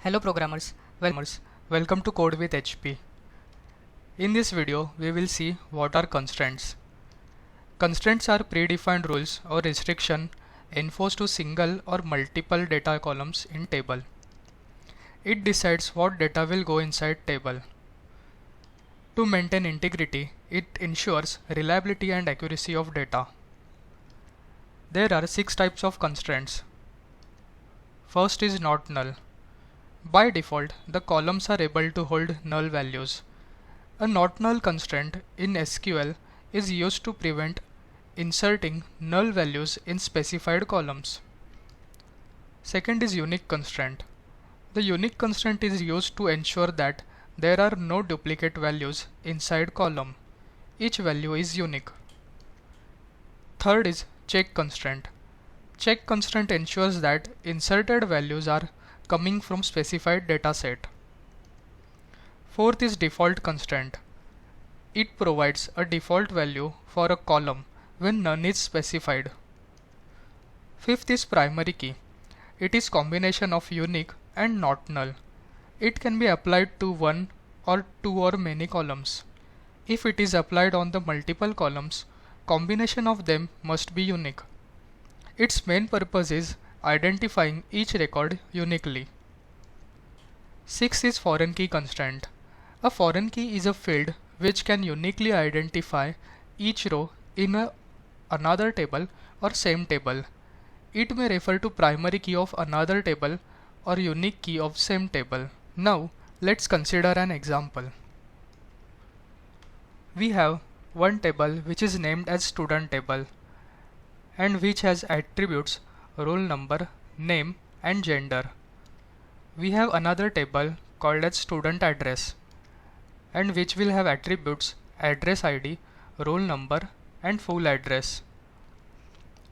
Hello programmers, welcome to Code with HP. In this video, we will see what are constraints. Constraints are predefined rules or restriction enforced to single or multiple data columns in table. It decides what data will go inside table. To maintain integrity, it ensures reliability and accuracy of data. There are 6 types of constraints. First is not null. By default, the columns are able to hold null values. A not null constraint in SQL is used to prevent inserting null values in specified columns. Second is unique constraint. The unique constraint is used to ensure that there are no duplicate values inside column. Each value is unique. Third is check constraint. Check constraint ensures that inserted values are coming from specified data set. Fourth is default constraint. It provides a default value for a column when none is specified. Fifth is primary key. It is combination of unique and not null. It can be applied to one or two or many columns. If it is applied on the multiple columns, combination of them must be unique. Its main purpose is identifying each record uniquely. Sixth is foreign key constraint. A foreign key is a field which can uniquely identify each row in another table or same table. It may refer to primary key of another table or unique key of same table. Now let's consider an example. We have one table which is named as student table and which has attributes roll number, name and gender. We have another table called as student address and which will have attributes address ID, roll number and full address.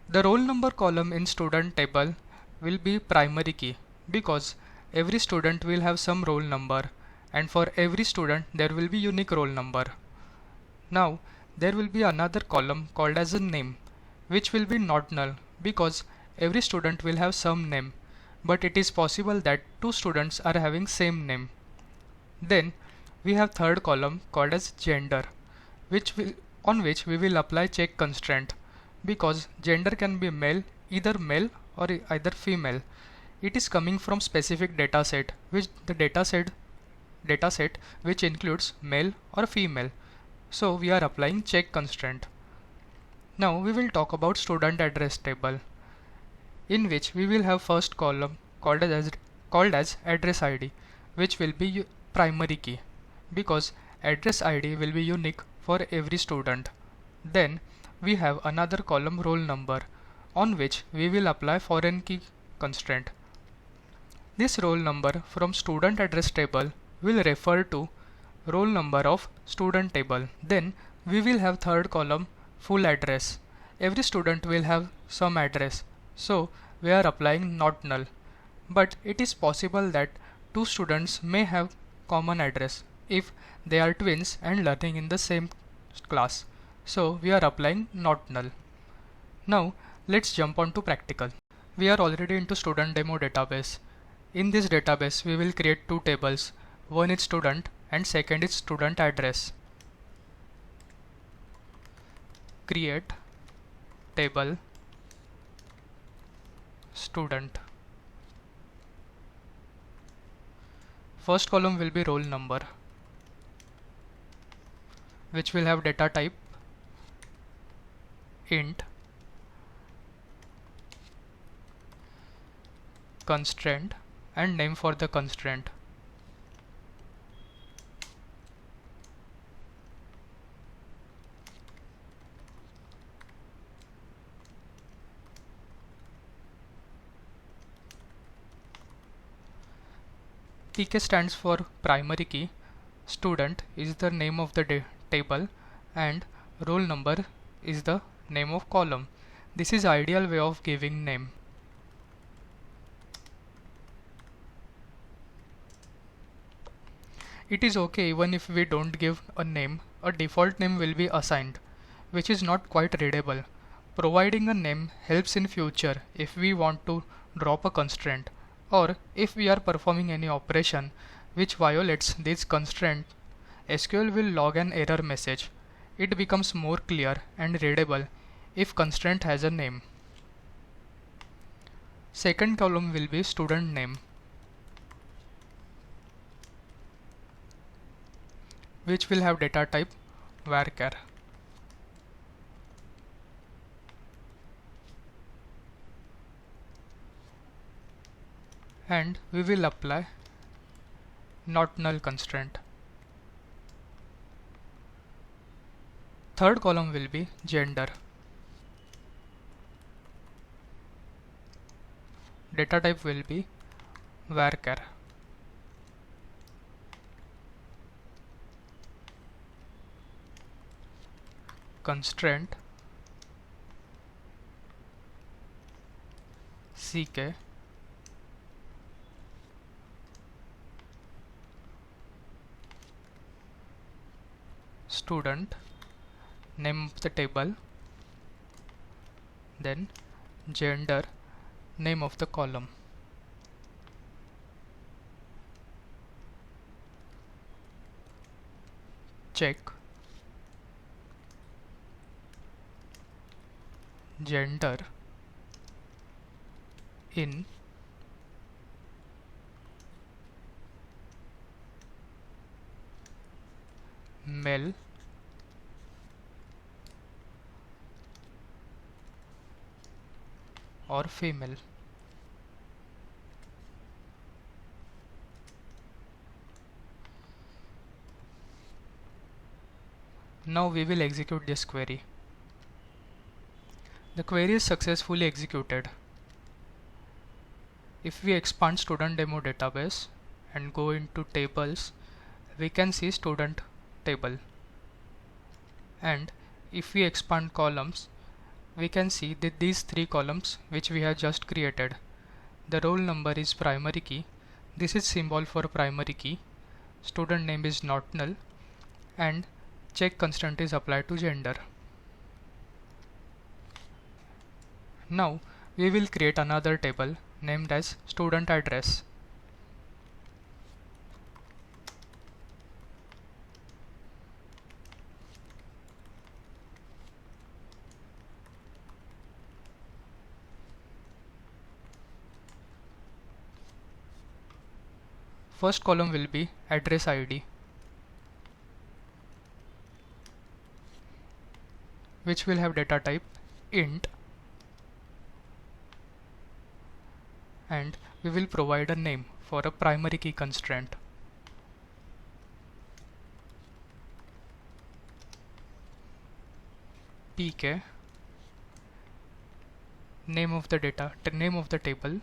The roll number column in student table will be primary key because every student will have some roll number and for every student there will be unique roll number. Now there will be another column called as a name which will be not null because every student will have some name, but it is possible that two students are having same name. Then we have third column called as gender on which we will apply check constraint because gender can be either male or either female. It is coming from specific data set which the data set which includes male or female. So we are applying check constraint. Now we will talk about student address table in which we will have first column called as address ID which will be primary key because address ID will be unique for every student. Then we have another column roll number on which we will apply foreign key constraint. This roll number from student address table will refer to roll number of student table. Then we will have third column full address. Every student will have some address, so we are applying not null. But it is possible that two students may have common address if they are twins and learning in the same class. So we are applying not null. Now let's jump on to practical. We are already into student demo database. In this database we will create two tables. One is student and second is student address. Create table student. First column will be roll number which will have data type int, constraint and name for the constraint. PK stands for primary key, student is the name of the table and roll number is the name of column. This is ideal way of giving name. It is okay even if we don't give a name, a default name will be assigned, which is not quite readable. Providing a name helps in future if we want to drop a constraint. Or if we are performing any operation which violates this constraint, SQL will log an error message. It becomes more clear and readable if constraint has a name. Second column will be student name, which will have data type varchar. And we will apply not null constraint. Third column will be gender. Data type will be varchar. Constraint ck student, name of the table, then gender, name of the column. Check gender in male or female. Now we will execute this query. The query is successfully executed. If we expand student demo database and go into tables, we can see student table. And if we expand columns, we can see that these three columns which we have just created. The roll number is primary key. This is symbol for primary key. Student name is not null, and check constraint is applied to gender. Now we will create another table named as student address. First column will be address ID, which will have data type int, and we will provide a name for a primary key constraint. pk, name of the name of the table,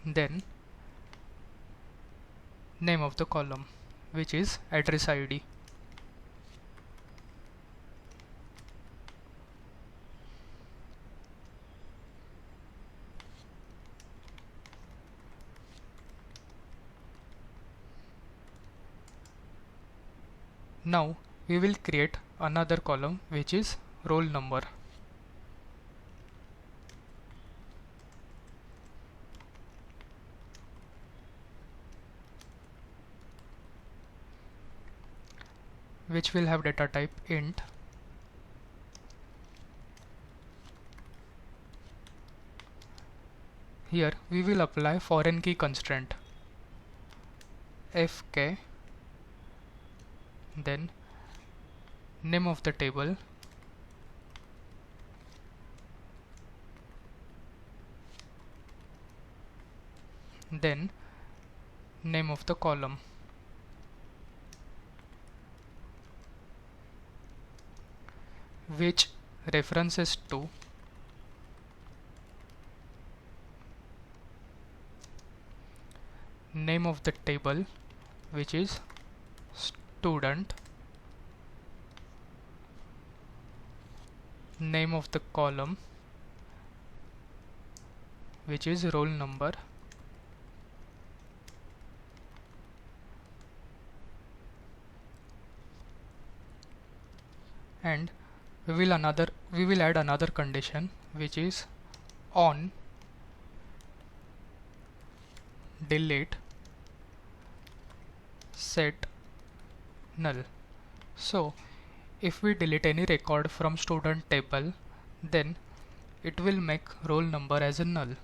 then name of the column, which is address ID. Now we will create another column which is roll number. Which will have data type int, here we will apply foreign key constraint fk, then name of the table, then name of the column. Which references to name of the table, which is student, name of the column, which is roll number, and we will add another condition, which is on delete set null. So if we delete any record from student table, then it will make roll number as a null.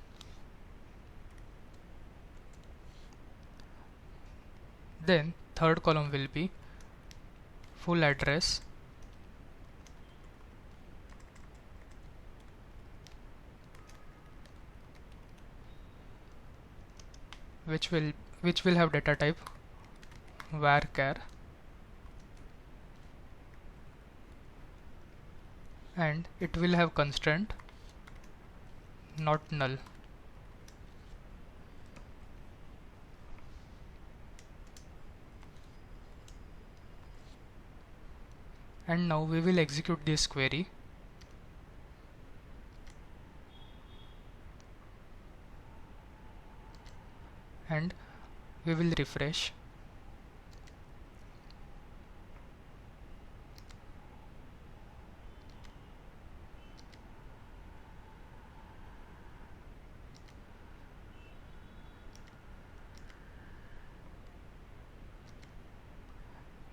Then third column will be full address, which will have data type varchar, and it will have constraint not null. And now we will execute this query. And we will refresh.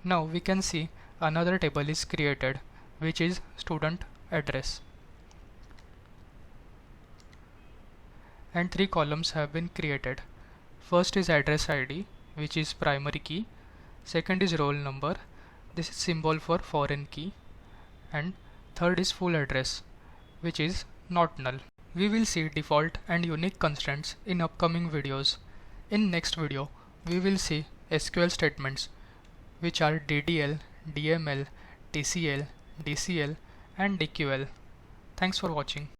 Now we can see another table is created, which is student address. And 3 columns have been created. First is address ID, which is primary key. Second is roll number. This is symbol for foreign key. And third is full address, which is not null. We will see default and unique constraints in upcoming videos. In next video, we will see SQL statements, which are DDL, DML, TCL, DCL, and DQL. Thanks for watching.